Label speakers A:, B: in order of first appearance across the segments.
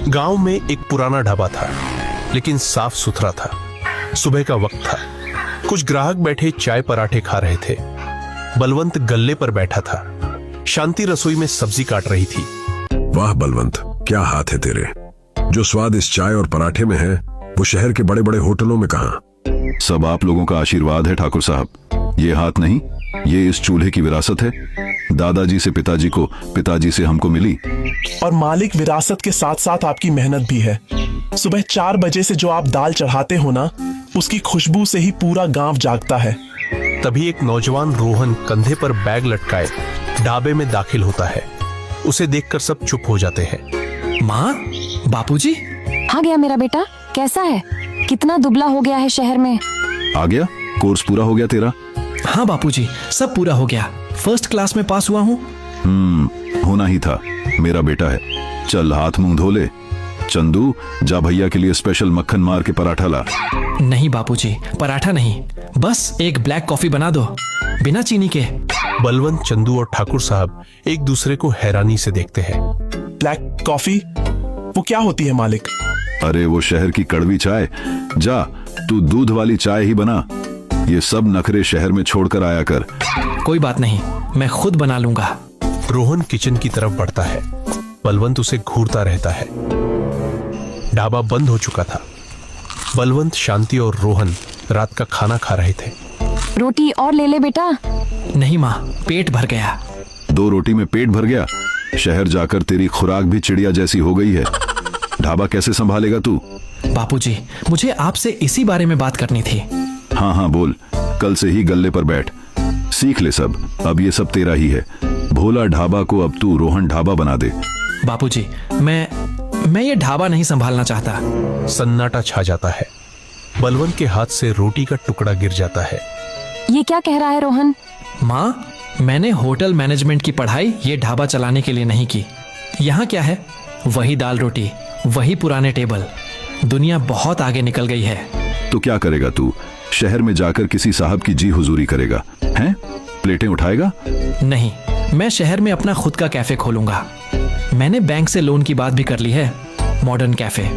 A: गांव में एक पुराना ढाबा था, लेकिन साफ सुथरा था। सुबह का वक्त था। कुछ ग्राहक बैठे चाय पराठे खा रहे थे। बलवंत गल्ले पर बैठा था। शांति रसोई में सब्जी काट रही थी।
B: वाह बलवंत, क्या हाथ है तेरे। जो स्वाद इस चाय और पराठे में है वो शहर के बड़े बड़े होटलों में कहाँ।
C: सब आप लोगों का आशीर्वाद है ठाकुर साहब। ये हाथ नहीं, ये इस चूल्हे की विरासत है। दादाजी से पिताजी को, पिताजी से हमको मिली।
D: और मालिक, विरासत के साथ साथ आपकी मेहनत भी है। सुबह 4 बजे से जो आप दाल चढ़ाते हो ना, उसकी खुशबू से ही पूरा गांव जागता है।
A: तभी एक नौजवान रोहन कंधे पर बैग लटकाए ढाबे में दाखिल होता है। उसे देखकर सब चुप हो जाते हैं।
E: माँ, बापूजी।
F: आ गया मेरा बेटा, कैसा है? कितना दुबला हो गया है शहर में।
C: आ गया? कोर्स पूरा हो गया तेरा?
E: हाँ बापूजी, सब पूरा हो गया। फर्स्ट क्लास में पास हुआ हूँ।
C: होना ही था। मेरा बेटा है। चल हाथ मुंह धो ले। चंदू, जा भैया के लिए स्पेशल मक्खन मार के पराठा ला।
E: नहीं बापूजी, पराठा नहीं, बस एक ब्लैक कॉफी बना दो, बिना चीनी के।
A: बलवंत, चंदू और ठाकुर साहब एक दूसरे को हैरानी से देखते हैं।
D: Black coffee? वो क्या होती है मालिक?
C: अरे वो शहर की कड़वी चाय। जा तू दूध वाली चाय ही बना। ये सब नखरे शहर में छोड़कर आया कर।
E: कोई बात नहीं, मैं खुद बना लूंगा।
A: रोहन किचन की तरफ बढ़ता है। बलवंत उसे घूरता रहता है। ढाबा बंद हो चुका था। बलवंत, शांति और रोहन रात का खाना खा रहे थे।
F: रोटी और ले ले बेटा।
E: नहीं माँ, पेट भर गया।
C: 2 रोटी में पेट भर गया? शहर जाकर तेरी खुराक भी चिड़िया जैसी हो गई है। ढाबा कैसे संभालेगा तू?
E: बापूजी, मुझे आपसे इसी बारे में बात करनी थी।
C: हाँ हाँ बोल। कल से ही गल्ले पर बैठ, सीख ले सब। अब ये सब तेरा ही है। भोला ढाबा को अब तू रोहन ढाबा बना दे।
E: बापूजी, मैं ये ढाबा नहीं संभालना चाहता।
A: सन्नाटा छा जाता है। बलवंत के हाथ से रोटी का टुकड़ा गिर जाता है।
F: ये क्या कह रहा है रोहन?
E: माँ, मैंने होटल मैनेजमेंट की पढ़ाई ये ढाबा चलाने के लिए नहीं की। यहाँ क्या है? वही दाल रोटी, वही पुराने टेबल। दुनिया बहुत आगे निकल गई है।
C: तो क्या करेगा तू? शहर में जाकर किसी साहब की जी हुजूरी करेगा? हैं? प्लेटें उठाएगा?
E: नहीं, मैं शहर में अपना खुद का कैफे खोलूंगा। मैंने बैंक से लोन की बात भी कर ली है। मॉडर्न कैफे,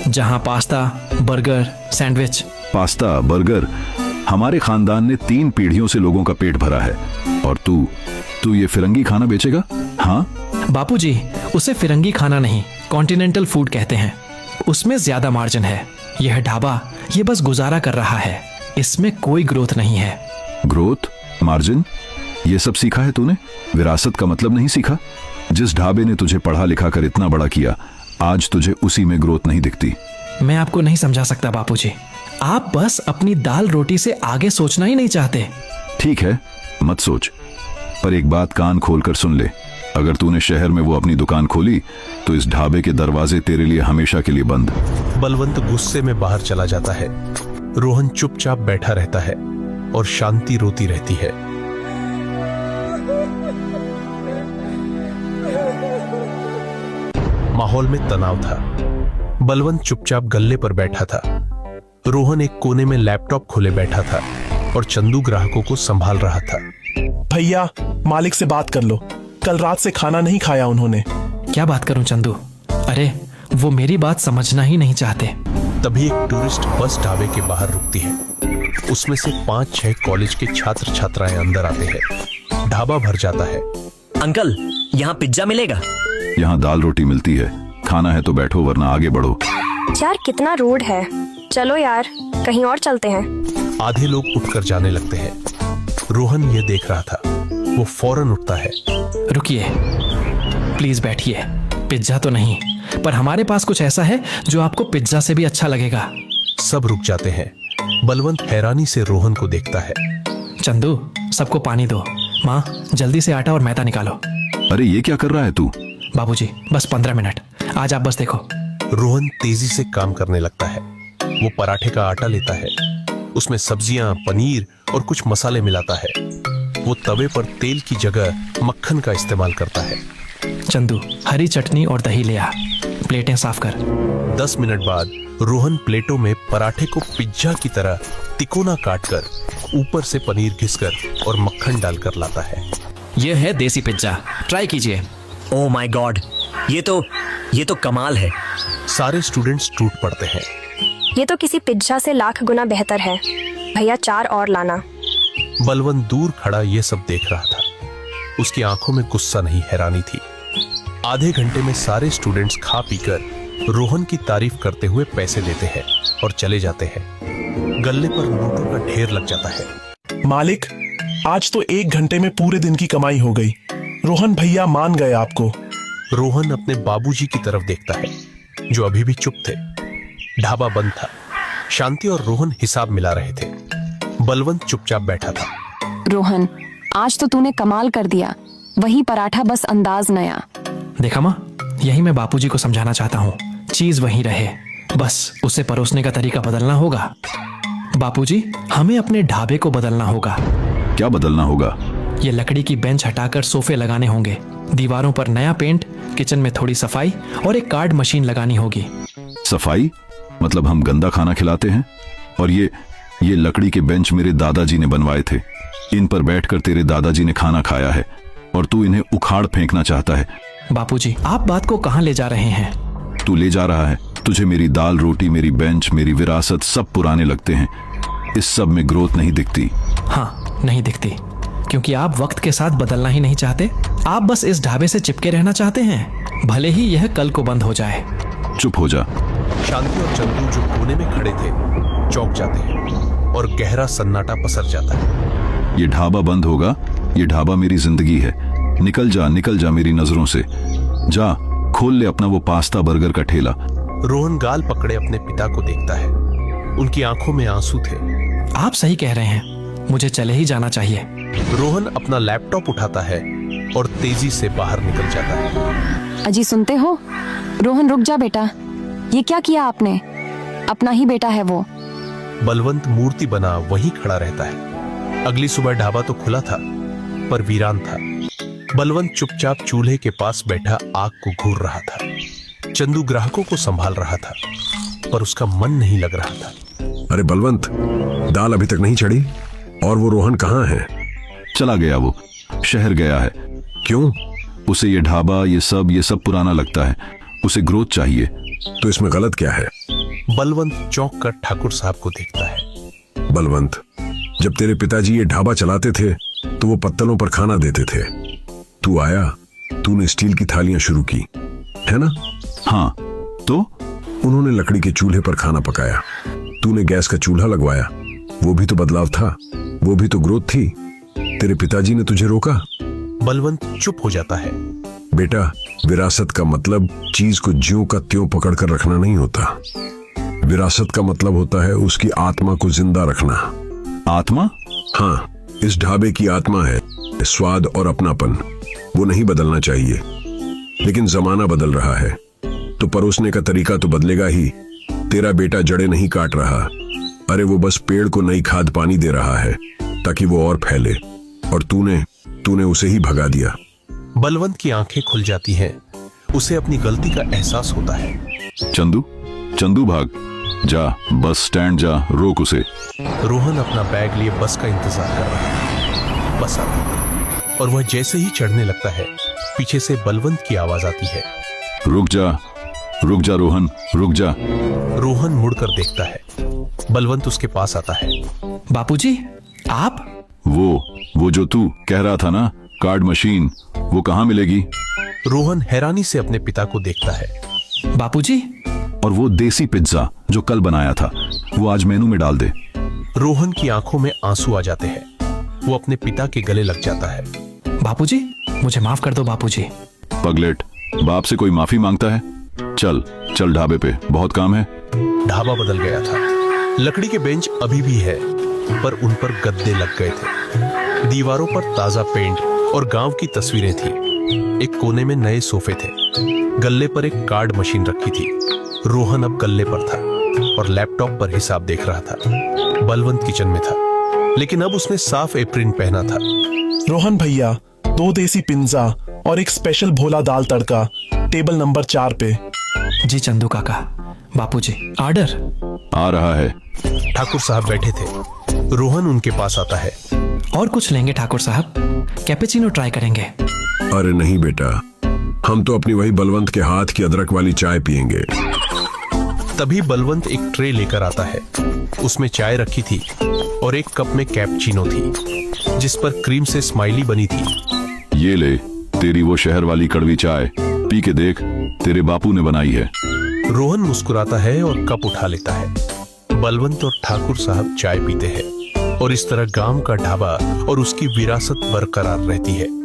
E: जहाँ pasta, burger, sandwich.
C: Pasta, burger? हमारे खानदान ने 3 पीढ़ियों से लोगों का पेट भरा है। और तू ये फिरंगी खाना बेचेगा? हाँ
E: बापूजी, उसे फिरंगी खाना नहीं, कॉन्टिनेंटल फूड कहते हैं। उसमें ज्यादा मार्जिन है। यह ढाबा ये बस गुजारा कर रहा है। इसमें कोई ग्रोथ नहीं है।
C: ग्रोथ, मार्जिन, ये सब सीखा है तूने? विरासत का मतलब नहीं सीखा? जिस ढाबे ने तुझे पढ़ा लिखा कर इतना बड़ा किया, आज तुझे उसी में ग्रोथ नहीं दिखती।
E: मैं आपको नहीं समझा सकता बापूजी। आप बस अपनी दाल रोटी से आगे सोचना ही नहीं चाहते।
C: ठीक है, मत सोच, पर एक बात कान खोलकर सुन ले। अगर तूने शहर में वो अपनी दुकान खोली तो इस ढाबे के दरवाजे तेरे लिए हमेशा के लिए बंद।
A: बलवंत गुस्से में बाहर चला जाता है। रोहन चुपचाप बैठा रहता है और शांति रोती रहती है। माहौल में तनाव था। बलवंत चुपचाप गल्ले पर बैठा था। रोहन एक कोने में लैपटॉप खोले बैठा था और चंदू ग्राहकों को संभाल रहा था।
D: भैया, मालिक से बात कर लो। कल रात से खाना नहीं खाया उन्होंने।
E: क्या बात करूं चंदू? अरे वो मेरी बात समझना ही नहीं चाहते।
A: तभी एक टूरिस्ट बस ढाबे के बाहर रुकती है। उसमें से 5-6 कॉलेज के छात्र छात्राएं अंदर आते हैं। ढाबा भर जाता है।
G: अंकल, यहाँ पिज्जा मिलेगा?
C: यहाँ दाल रोटी मिलती है। खाना है तो बैठो, वरना आगे बढ़ो।
H: यार कितना रोड है, चलो यार कहीं और चलते हैं।
A: आधे लोग उठकर जाने लगते हैं। रोहन ये देख रहा था। वो फौरन उठता है।
E: रुकिए, प्लीज बैठिए। पिज्जा तो नहीं, पर हमारे पास कुछ ऐसा है जो आपको पिज्जा से भी अच्छा लगेगा।
A: सब रुक जाते हैं। बलवंत हैरानी से रोहन को देखता है।
E: चंदू, सबको पानी दो। माँ, जल्दी से आटा और मैदा निकालो।
C: अरे ये क्या कर रहा है तू?
E: बाबूजी, बस 15 मिनट, आज आप बस देखो।
A: रोहन तेजी से काम करने लगता है। वो पराठे का आटा लेता है, उसमें सब्जियां, पनीर और कुछ मसाले मिलाता है। वो तवे पर तेल की जगह मक्खन का इस्तेमाल करता है।
E: चंदू, हरी चटनी और दही ले आ। प्लेटें साफ कर।
A: 10 मिनट बाद रोहन प्लेटों में पराठे को पिज्जा की तरह तिकोना काटकर ऊपर से पनीर घिसकर और मक्खन डालकर लाता है।
E: यह है देसी पिज्जा, ट्राई कीजिए।
G: ओह माय गॉड, ये तो कमाल है।
A: सारे स्टूडेंट्स टूट पड़ते हैं।
H: ये तो किसी पिज्जा से लाख गुना बेहतर है। भैया 4 और लाना।
A: बलवंत दूर खड़ा ये सब देख रहा था। उसकी आंखों में गुस्सा नहीं, हैरानी थी। आधे घंटे में सारे स्टूडेंट्स खा पीकर रोहन की तारीफ करते हुए पैसे देते हैं और चले जाते हैं। गल्ले पर नोटों का ढेर लग जाता है।
D: मालिक, आज तो 1 घंटे में पूरे दिन की कमाई हो गई। रोहन भैया मान गए आपको।
A: रोहन अपने बाबूजी की तरफ देखता है, जो अभी भी चुप थे। ढाबा बंद था। शांति और रोहन हिसाब मिला रहे थे। बलवंत चुपचाप बैठा था।
F: रोहन, आज तो तूने कमाल कर दिया। वही पराठा, बस अंदाज नया।
E: देखा माँ, यही मैं बापूजी को समझाना चाहता हूँ। चीज वही रहे, बस उसे परोसने का तरीका बदलना होगा। बापूजी, हमें अपने ढाबे को बदलना होगा।
C: क्या बदलना होगा?
E: ये लकड़ी की बेंच हटाकर सोफे लगाने होंगे, दीवारों पर नया पेंट, किचन में थोड़ी सफाई और एक कार्ड मशीन लगानी होगी।
C: सफाई? मतलब हम गंदा खाना खिलाते हैं? और ये लकड़ी के बेंच मेरे दादाजी ने बनवाए थे। इन पर बैठकर तेरे दादाजी ने खाना खाया है और तू इन्हें उखाड़ फेंकना चाहता है।
E: बापूजी, आप बात को कहाँ ले जा रहे हैं?
C: तू ले जा रहा है। तुझे मेरी दाल रोटी, मेरी बेंच, मेरी विरासत सब पुराने लगते हैं। इस सब में ग्रोथ नहीं दिखती।
E: हाँ, नहीं दिखती, क्योंकि आप वक्त के साथ बदलना ही नहीं चाहते। आप बस इस ढाबे से चिपके रहना चाहते हैं, भले ही यह कल को बंद हो जाए।
C: चुप हो जा।
A: शांति और चंदू जो कोने में खड़े थे चौंक जाते हैं और गहरा सन्नाटा पसर जाता है।
C: ये ढाबा बंद होगा। ये ढाबा मेरी जिंदगी है। निकल जा मेरी नजरों से। जा, खोल ले अपना वो पास्ता बर्गर का ठेला।
A: रोहन गाल पकड़े अपने पिता को देखता है। उनकी आंखों में आंसू थे।
E: आप सही कह रहे हैं, मुझे चले ही जाना चाहिए।
A: रोहन अपना लैपटॉप उठाता है और तेजी से बाहर निकल जाता है।
F: अजी, सुनते हो? रोहन, रुक जा बेटा। ये क्या किया आपने? अपना ही बेटा है वो।
A: बलवंत मूर्ति बना वहीं खड़ा रहता है। अगली सुबह ढाबा तो खुला था, पर वीरान था। बलवंत चुपचाप चूल्हे के पास बैठा आग को घूर रहा था। चंदू ग्राहकों को संभाल रहा था, पर उसका मन नहीं लग रहा था।
B: अरे बलवंत, दाल अभी तक नहीं चढ़ी? और वो रोहन कहाँ है?
C: चला गया, वो शहर गया है।
B: क्यों?
C: उसे ये ढाबा, ये सब पुराना लगता है। उसे ग्रोथ चाहिए।
B: तो इसमें गलत क्या है?
A: बलवंत चौंक कर ठाकुर साहब को देखता है।
B: बलवंत, जब तेरे पिताजी ये ढाबा चलाते थे तो वो पत्तलों पर खाना देते थे। तू आया, तूने स्टील की थालियां शुरू की, है ना?
C: हाँ, तो
B: उन्होंने लकड़ी के चूल्हे पर खाना पकाया। तूने गैस का चूल्हा लगवाया। वो भी तो बदलाव था, वो भी तो ग्रोथ थी। तेरे पिताजी ने तुझे रोका?
A: बलवंत चुप हो जाता है।
B: बेटा, विरासत का मतलब चीज को ज्यों का त्यों पकड़ कर रखना नहीं होता। विरासत का मतलब होता है उसकी आत्मा को जिंदा रखना।
C: आत्मा?
B: हाँ, इस ढाबे की आत्मा है स्वाद और अपनापन। वो नहीं बदलना चाहिए, लेकिन जमाना बदल रहा है तो परोसने का तरीका तो बदलेगा ही। तेरा बेटा जड़ें नहीं काट रहा। अरे वो बस पेड़ को नई खाद पानी दे रहा है ताकि वो और फैले, और तूने उसे ही भगा दिया।
A: बलवंत की आंखें खुल जाती हैं। उसे अपनी गलती का एहसास होता है।
C: चंदू भाग जा, बस स्टैंड जा, रोक उसे।
A: रोहन अपना बैग लिए बस का इंतजार कर रहा है। बस आ गई और वह जैसे ही चढ़ने लगता है, पीछे से बलवंत की आवाज आती है।
C: रुक जा रोहन, रुक जा।
A: रोहन मुड़कर देखता है। बलवंत उसके पास आता है।
E: बापूजी, आप?
C: वो जो तू कह रहा था ना, कार्ड मशीन, वो कहाँ मिलेगी?
A: रोहन हैरानी से अपने पिता को देखता है।
E: बापूजी,
C: और वो देसी पिज्जा जो कल बनाया था, वो आज मेनू में डाल दे।
A: रोहन की आंखों में आंसू आ जाते हैं। वो अपने पिता के गले लग जाता है।
E: बापूजी, मुझे माफ कर दो बापूजी।
C: पगलेट, बाप से कोई माफी मांगता है? चल ढाबे पे, बहुत काम है।
A: ढाबा बदल गया था। लकड़ी के बेंच अभी भी है, पर उन पर गद्दे लग गए थे। दीवारों पर ताजा पेंट और गांव की तस्वीरें थी। एक कोने में नए सोफे थे। गल्ले पर एक कार्ड मशीन रखी थी। रोहन अब गल्ले पर था और लैपटॉप पर हिसाब देख रहा था। बलवंत किचन में था, लेकिन अब उसने साफ एप्रिन पहना था।
D: रोहन भैया, 2 देसी पिज्जा और एक स्पेशल भोला दाल तड़का, टेबल नंबर 4 पे।
E: जी चंदू काका। बापूजी, ऑर्डर
C: आ रहा है।
A: ठाकुर साहब बैठे थे। रोहन उनके पास आता है।
E: और कुछ लेंगे ठाकुर साहब? कैपेचिनो ट्राई करेंगे।
B: अरे नहीं बेटा, हम तो अपनी वही बलवंत के हाथ की अदरक वाली चाय पियेंगे।
A: तभी बलवंत एक ट्रे लेकर आता है। उसमें चाय रखी थी और एक कप में कैपुचिनो थी जिस पर क्रीम से स्माइली बनी थी।
C: ये ले तेरी वो शहर वाली कड़वी चाय, पी के देख, तेरे बापू ने बनाई है।
A: रोहन मुस्कुराता है और कप उठा लेता है। बलवंत और ठाकुर साहब चाय पीते हैं और इस तरह गांव का ढाबा और उसकी विरासत बरकरार रहती है।